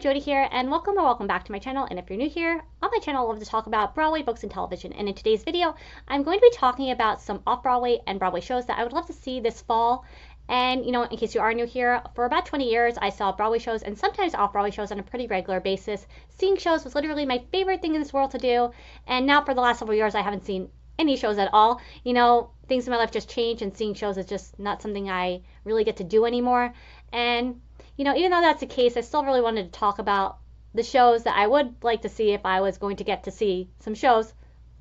Jody here, and welcome or welcome back to my channel. And if you're new here, on my channel I love to talk about Broadway, books, and television. And in today's video, I'm going to be talking about some off-Broadway and Broadway shows that I would love to see this fall. And in case you are new here, for about 20 years I saw Broadway shows and sometimes off-Broadway shows on a pretty regular basis. Seeing shows was literally my favorite thing in this world to do, and now for the last several years I haven't seen any shows at all. Things in my life just changed, and seeing shows is just not something I really get to do anymore. And even though that's the case, I still really wanted to talk about the shows that I would like to see if I was going to get to see some shows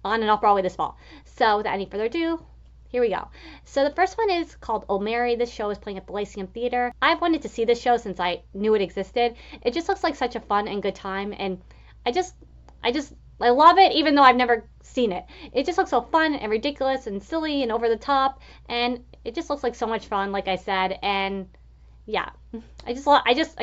on and off Broadway this fall. So without any further ado, here we go. So the first one is called Oh Mary. This show is playing at the Lyceum Theater. I've wanted to see this show since I knew it existed. It just looks like such a fun and good time, and I love it even though I've never seen it. It just looks so fun and ridiculous and silly and over the top, and it just looks like so much fun, like I said. And yeah, I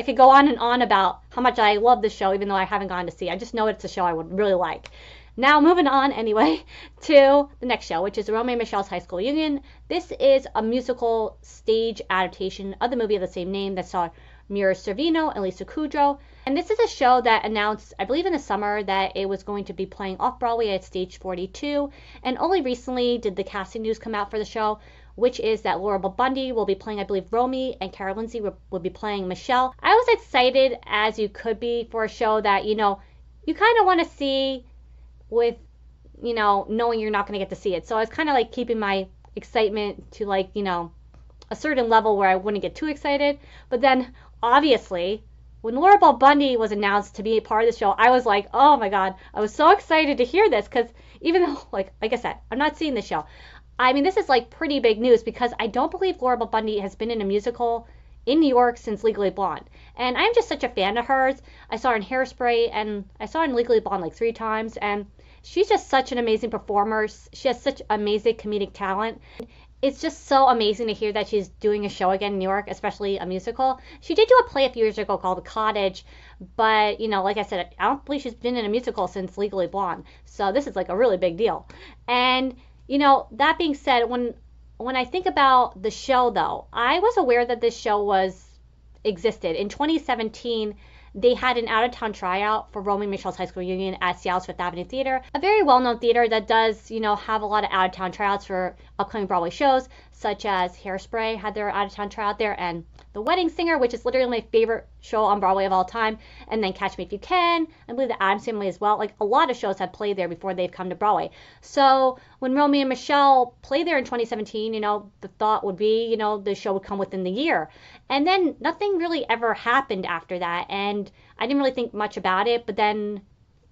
could go on and on about how much I love this show even though I haven't gone to see. I just know it's a show I would really like. Now moving on anyway to the next show, which is Romy and Michele's High School Reunion. This is a musical stage adaptation of the movie of the same name that saw Mira Sorvino and Lisa Kudrow. And this is a show that announced, I believe in the summer, that it was going to be playing off-Broadway at Stage 42. And only recently did the casting news come out for the show, which is that Laura Bundy will be playing, I believe, Romy, and Cara Lindsay will be playing Michele. I was excited as you could be for a show that, you kind of want to see with, knowing you're not going to get to see it. So I was kind of like keeping my excitement to a certain level where I wouldn't get too excited. But then obviously when Laura Bundy was announced to be a part of the show, I was like, oh my God, I was so excited to hear this, because even though, like I said, I'm not seeing the show. I mean, this is like pretty big news because I don't believe Laura Bundy has been in a musical in New York since Legally Blonde. And I'm just such a fan of hers. I saw her in Hairspray, and I saw her in Legally Blonde like 3 times, and she's just such an amazing performer. She has such amazing comedic talent. It's just so amazing to hear that she's doing a show again in New York, especially a musical. She did do a play a few years ago called The Cottage, but, like I said, I don't believe she's been in a musical since Legally Blonde. So this is like a really big deal. And, that being said, when I think about the show, though, I was aware that this show existed. In 2017, they had an out-of-town tryout for Romy and Michele's High School Reunion at Seattle's Fifth Avenue Theater, a very well-known theater that does, have a lot of out-of-town tryouts for upcoming Broadway shows, such as Hairspray had their out-of-town tryout there, and The Wedding Singer, which is literally my favorite show on Broadway of all time, and then Catch Me If You Can, I believe The Addams Family as well. Like, a lot of shows have played there before they've come to Broadway. So when Romy and Michele played there in 2017, the thought would be, the show would come within the year. And then nothing really ever happened after that, and I didn't really think much about it. But then,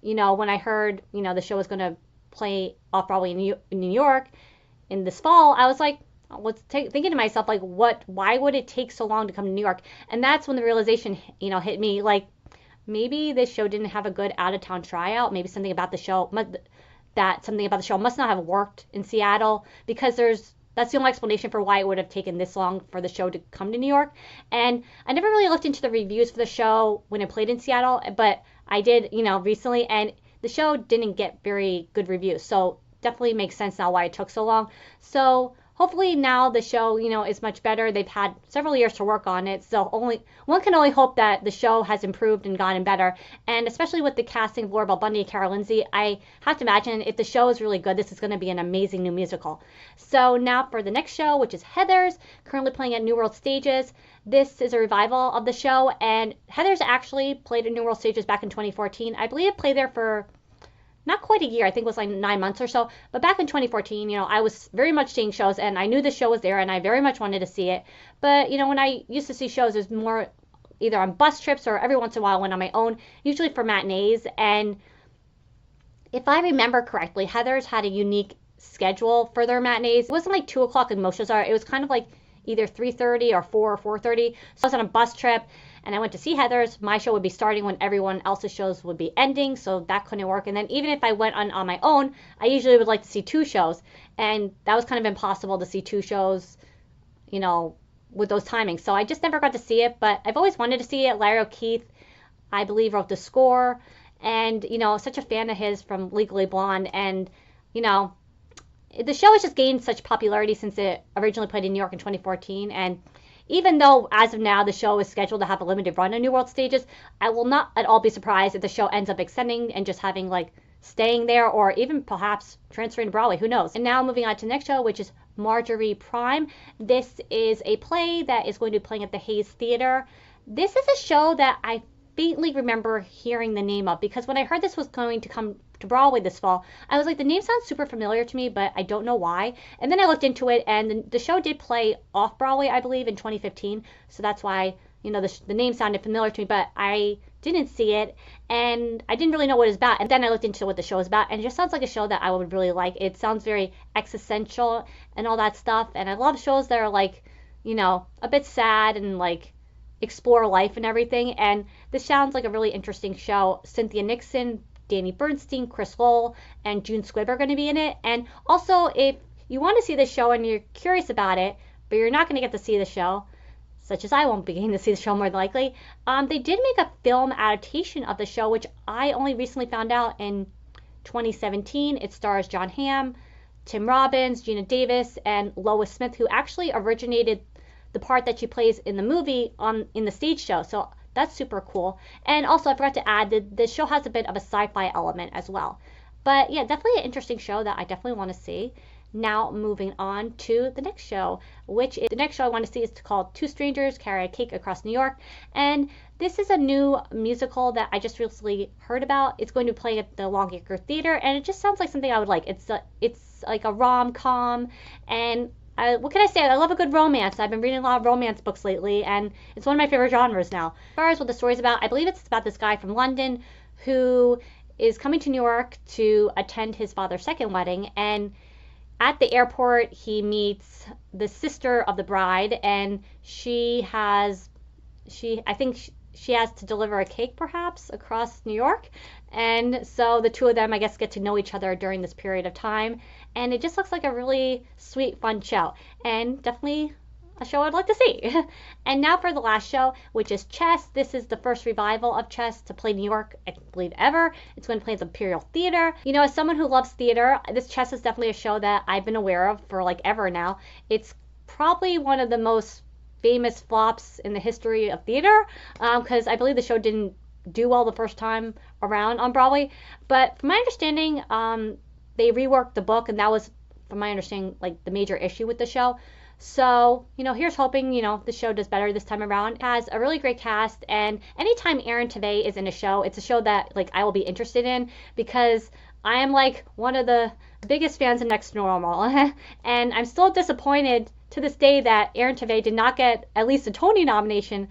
when I heard, the show was going to play off-Broadway in New York in this fall, I was like, thinking to myself, like, why would it take so long to come to New York? And that's when the realization, hit me, like, maybe this show didn't have a good out-of-town tryout. Maybe something about the show must not have worked in Seattle, because that's the only explanation for why it would have taken this long for the show to come to New York. And I never really looked into the reviews for the show when it played in Seattle, but I did, recently, and the show didn't get very good reviews. So definitely makes sense now why it took so long. So hopefully now the show, is much better. They've had several years to work on it, so one can only hope that the show has improved and gotten better. And especially with the casting of Laura Bundy and Cara Lindsay, I have to imagine if the show is really good, this is going to be an amazing new musical. So now for the next show, which is Heathers, currently playing at New World Stages. This is a revival of the show, and Heathers actually played at New World Stages back in 2014. I believe it played there for not quite a year. I think it was like 9 months or so. But back in 2014, I was very much seeing shows, and I knew the show was there, and I very much wanted to see it. But, when I used to see shows, it was more either on bus trips or every once in a while I went on my own, usually for matinees. And if I remember correctly, Heathers had a unique schedule for their matinees. It wasn't like 2 o'clock and most shows are. It was kind of like either 3:30 or 4 or 4:30. So I was on a bus trip, and I went to see Heathers. My show would be starting when everyone else's shows would be ending, so that couldn't work. And then even if I went on my own, I usually would like to see 2 shows, and that was kind of impossible to see 2 shows, with those timings. So I just never got to see it, but I've always wanted to see it. Larry O'Keefe, I believe, wrote the score, and, such a fan of his from Legally Blonde, and, the show has just gained such popularity since it originally played in New York in 2014, and even though as of now the show is scheduled to have a limited run on New World stages, I will not at all be surprised if the show ends up extending and just having like staying there or even perhaps transferring to Broadway. Who knows? And now moving on to the next show, which is Marjorie Prime. This is a play that is going to be playing at the Hayes Theater. This is a show that I faintly remember hearing the name of, because when I heard this was going to come to Broadway this fall, I was like, the name sounds super familiar to me, but I don't know why. And then I looked into it, and the show did play off Broadway, I believe, in 2015. So that's why, you know, the name sounded familiar to me, but I didn't see it, and I didn't really know what it was about. And then I looked into what the show is about, and it just sounds like a show that I would really like. It sounds very existential and all that stuff, and I love shows that are like, you know, a bit sad and like explore life and everything. And this sounds like a really interesting show. Cynthia Nixon, Danny Bernstein, Chris Lowell, and June Squibb are going to be in it. And also, if you want to see this show and you're curious about it, but you're not going to get to see the show, such as I won't be getting to see the show more than likely, they did make a film adaptation of the show, which I only recently found out in 2017. It stars John Hamm, Tim Robbins, Gina Davis, and Lois Smith, who actually originated the part that she plays in the movie in the stage show. So that's super cool. And also, I forgot to add that the show has a bit of a sci-fi element as well. But yeah, definitely an interesting show that I definitely want to see. Now moving on to the next show, which is, the next show I want to see is called Two Strangers Carry a Cake Across New York. And this is a new musical that I just recently heard about. It's going to play at the Longacre Theater, and it just sounds like something I would like. It's like a rom-com, and what can I say? I love a good romance. I've been reading a lot of romance books lately, and it's one of my favorite genres now. As far as what the story's about, I believe it's about this guy from London who is coming to New York to attend his father's second wedding, and at the airport he meets the sister of the bride, and I think she has to deliver a cake perhaps across New York. And so the two of them, I guess, get to know each other during this period of time. And it just looks like a really sweet, fun show. And definitely a show I'd like to see. And now for the last show, which is Chess. This is the first revival of Chess to play New York, I believe, ever. It's going to play at the Imperial Theater. You know, as someone who loves theater, this Chess is definitely a show that I've been aware of for like ever now. It's probably one of the most famous flops in the history of theater, because I believe the show didn't do well the first time around on Broadway. But from my understanding, they reworked the book, and that was, from my understanding, like the major issue with the show. So, you know, here's hoping, you know, the show does better this time around. It has a really great cast, and anytime Aaron Tveit is in a show, it's a show that like I will be interested in, because I am like one of the biggest fans of Next Normal. And I'm still disappointed to this day that Aaron Tveit did not get at least a Tony nomination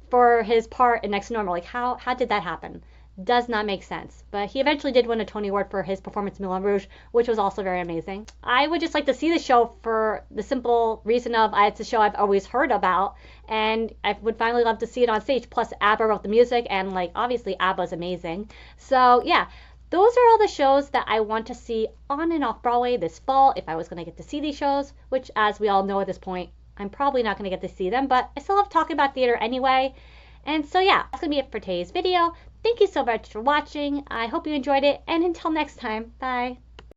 for his part in Next Normal. Like, how did that happen? Does not make sense. But he eventually did win a Tony Award for his performance in Moulin Rouge, which was also very amazing. I would just like to see the show for the simple reason of it's a show I've always heard about, and I would finally love to see it on stage. Plus, ABBA wrote the music, and like obviously ABBA's amazing. So yeah, those are all the shows that I want to see on and off Broadway this fall, if I was going to get to see these shows, which, as we all know at this point, I'm probably not going to get to see them, but I still love talking about theater anyway. And so yeah, that's going to be it for today's video. Thank you so much for watching. I hope you enjoyed it, and until next time, bye.